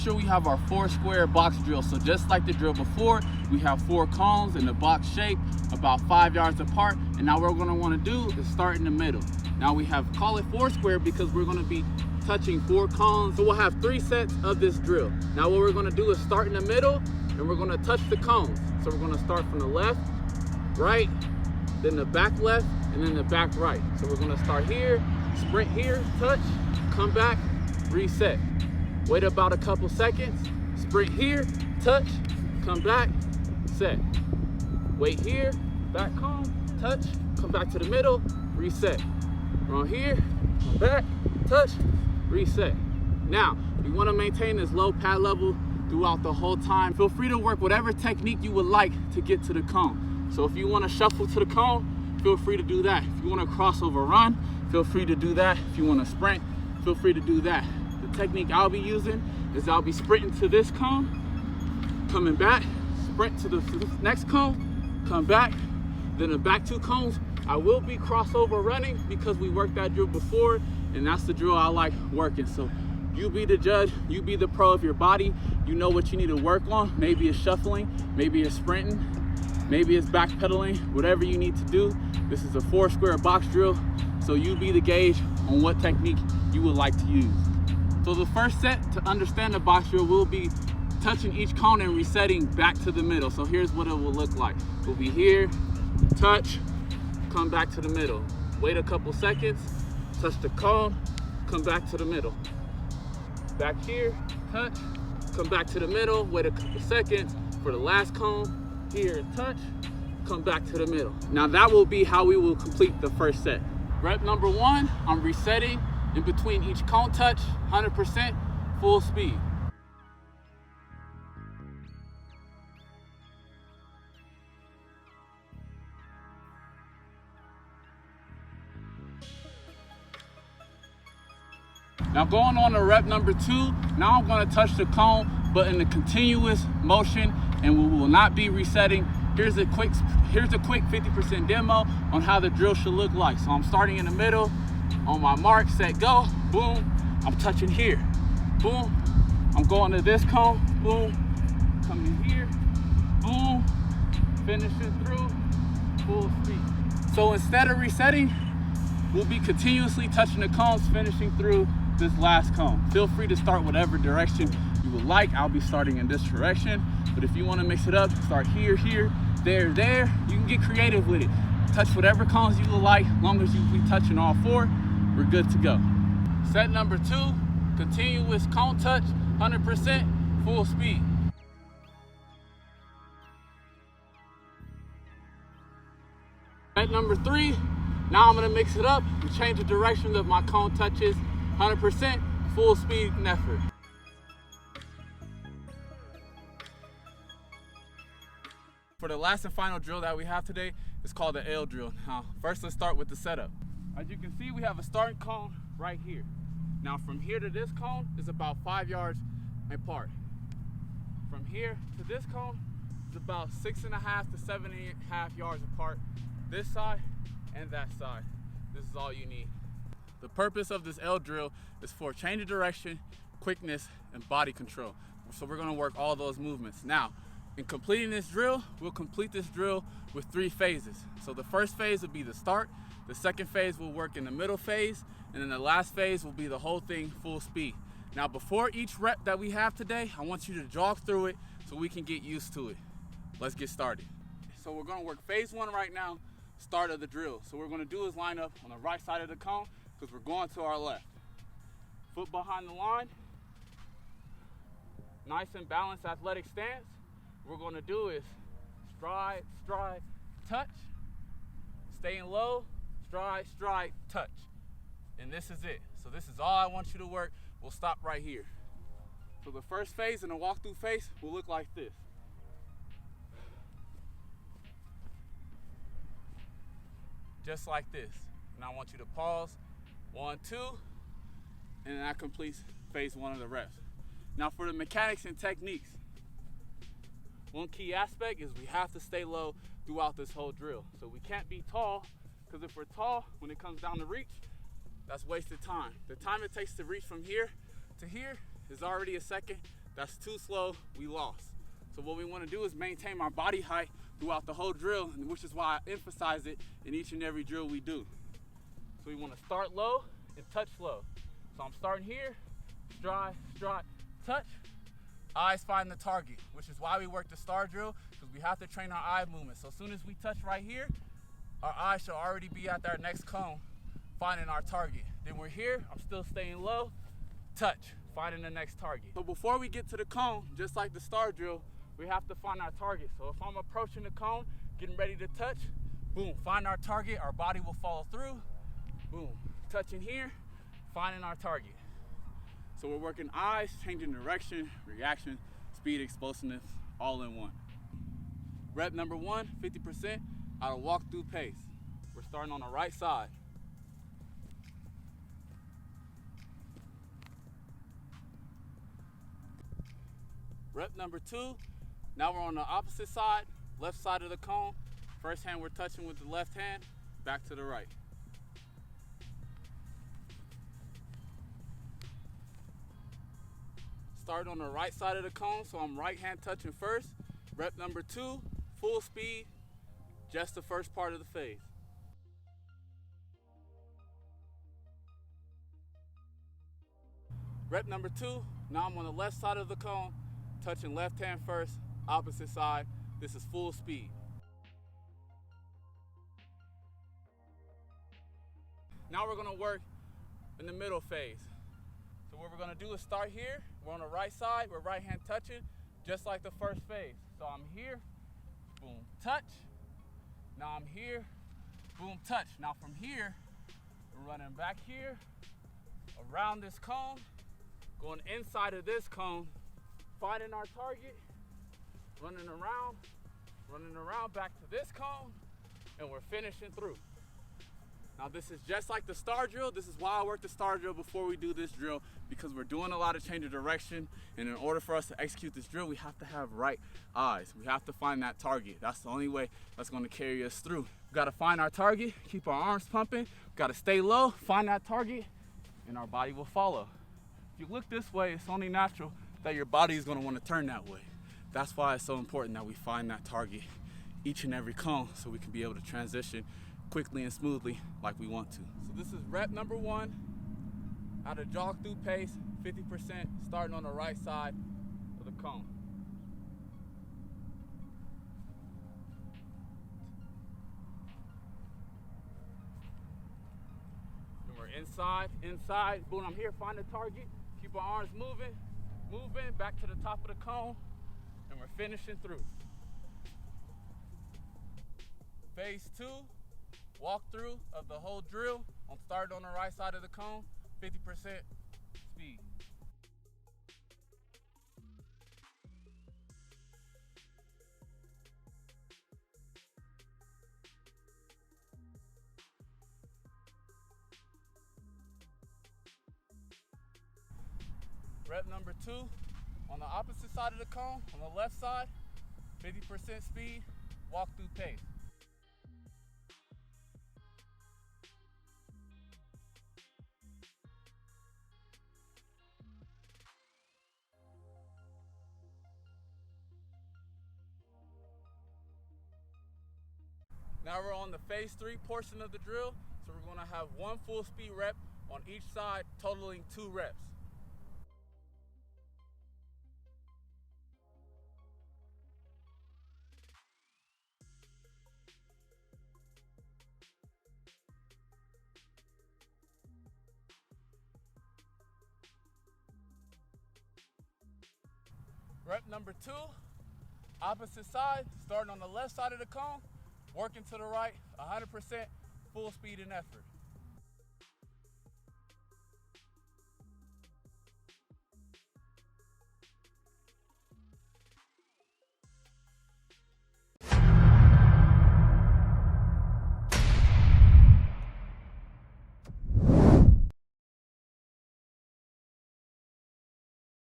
sure we have our 4 square box drill. So just like the drill before, we have 4 cones in the box shape, about 5 yards apart. And now what we're gonna wanna do is start in the middle. Now we have, call it 4 square because we're gonna be touching 4 cones. So we'll have 3 sets of this drill. Now what we're gonna do is start in the middle and we're gonna touch the cones. So we're gonna start from the left, right, then the back left, and then the back right. So we're gonna start here, sprint here, touch, come back, reset. Wait about a couple seconds, sprint here, touch, come back, set. Wait here, back cone, touch, come back to the middle, reset. Around here, come back, touch, reset. Now, we wanna maintain this low pad level throughout the whole time. Feel free to work whatever technique you would like to get to the cone. So if you wanna shuffle to the cone, feel free to do that. If you wanna crossover run, feel free to do that. If you wanna sprint, feel free to do that. The technique I'll be using is I'll be sprinting to this cone, coming back, sprint to the next cone, come back, then the back 2 cones. I will be crossover running because we worked that drill before, and that's the drill I like working. So you be the judge, you be the pro of your body. You know what you need to work on. Maybe it's shuffling, maybe it's sprinting, maybe it's backpedaling, whatever you need to do. This is a 4 square box drill, so you be the gauge on what technique you would like to use. So the first set to understand the box drill will be touching each cone and resetting back to the middle. So here's what it will look like. We'll be here, touch, come back to the middle. Wait a couple seconds, touch the cone, come back to the middle. Back here, touch, come back to the middle, wait a couple seconds for the last cone, here, touch, come back to the middle. Now that will be how we will complete the first set. Rep number 1, I'm resetting in between each cone touch, 100% full speed. Now going on to rep number 2, now I'm gonna touch the cone, but in a continuous motion, and we will not be resetting. Here's a quick 50% demo on how the drill should look like. So I'm starting in the middle, on my mark, set, go, boom, I'm touching here, boom, I'm going to this cone, boom, coming here, boom, finishing through, full speed. So instead of resetting, we'll be continuously touching the cones, finishing through this last cone. Feel free to start whatever direction you would like. I'll be starting in this direction, but if you want to mix it up, start here, here, there, there. You can get creative with it. Touch whatever cones you would like. As long as you be touching all 4, we're good to go. Set number 2, continuous cone touch, 100% full speed. Set number 3, now I'm gonna mix it up and change the direction of my cone touches, 100% full speed and effort. For the last and final drill that we have today, it's called the L drill. Now, first let's start with the setup. As you can see, we have a starting cone right here. Now from here to this cone is about 5 yards apart. From here to this cone is about 6.5 to 7.5 yards apart. This side and that side. This is all you need. The purpose of this L drill is for change of direction, quickness, and body control. So we're gonna work all those movements. Now, in completing this drill, we'll complete this drill with 3 phases. So the first phase will be the start, the second phase will work in the middle phase, and then the last phase will be the whole thing full speed. Now before each rep that we have today, I want you to jog through it so we can get used to it. Let's get started. So we're gonna work phase 1 right now, start of the drill. So what we're gonna do is line up on the right side of the cone because we're going to our left. Foot behind the line, nice and balanced athletic stance. What we're gonna do is stride, stride, touch, staying low, stride, stride, touch. And this is it. So this is all I want you to work. We'll stop right here. So the first phase in the walkthrough phase will look like this. Just like this. And I want you to pause, 1, 2, and that completes phase 1 of the reps. Now for the mechanics and techniques, one key aspect is we have to stay low throughout this whole drill. So we can't be tall, because if we're tall, when it comes down to reach, that's wasted time. The time it takes to reach from here to here is already a second That's too slow, we lost. So what we want to do is maintain our body height throughout the whole drill, which is why I emphasize it in each and every drill we do. So we want to start low and touch low. So I'm starting here, stride, stride, touch, eyes find the target, which is why we work the star drill, because we have to train our eye movement. So as soon as we touch right here, our eyes should already be at our next cone, finding our target. Then we're here, I'm still staying low, touch, finding the next target. So before we get to the cone, just like the star drill, we have to find our target. So if I'm approaching the cone, getting ready to touch, boom, find our target, our body will follow through, boom, touching here, finding our target. So we're working eyes, changing direction, reaction, speed, explosiveness, all in one. Rep number 1, 50% out of walk-through pace. We're starting on the right side. Rep number 2, now we're on the opposite side, left side of the cone. First hand we're touching with the left hand, back to the right. Start on the right side of the cone, so I'm right hand touching first. Rep number 2, full speed, just the first part of the phase. Rep number 2, now I'm on the left side of the cone, touching left hand first, opposite side. This is full speed. Now we're gonna work in the middle phase. So what we're gonna do is start here. We're on the right side, we're right hand touching, just like the first phase. So I'm here, boom, touch. Now I'm here, boom, touch. Now from here, we're running back here, around this cone, going inside of this cone, finding our target, running around back to this cone, and we're finishing through. Now this is just like the star drill. This is why I work the star drill before we do this drill, because we're doing a lot of change of direction, and in order for us to execute this drill, we have to have right eyes. We have to find that target. That's the only way that's gonna carry us through. We gotta find our target, keep our arms pumping, we gotta stay low, find that target, and our body will follow. If you look this way, it's only natural that your body is gonna wanna turn that way. That's why it's so important that we find that target each and every cone so we can be able to transition quickly and smoothly like we want to. So this is rep number 1 out of jog through pace, 50%, starting on the right side of the cone. Then we're inside, boom, I'm here, find the target, keep our arms moving, back to the top of the cone, and we're finishing through. Phase 2, walk through of the whole drill. I'm starting on the right side of the cone, 50% speed. Rep number 2, on the opposite side of the cone, on the left side, 50% speed, walk through pace. Now we're on the phase 3 portion of the drill, so we're gonna have 1 full speed rep on each side, totaling 2 reps. Rep number 2, opposite side, starting on the left side of the cone, working to the right, 100% full speed and effort.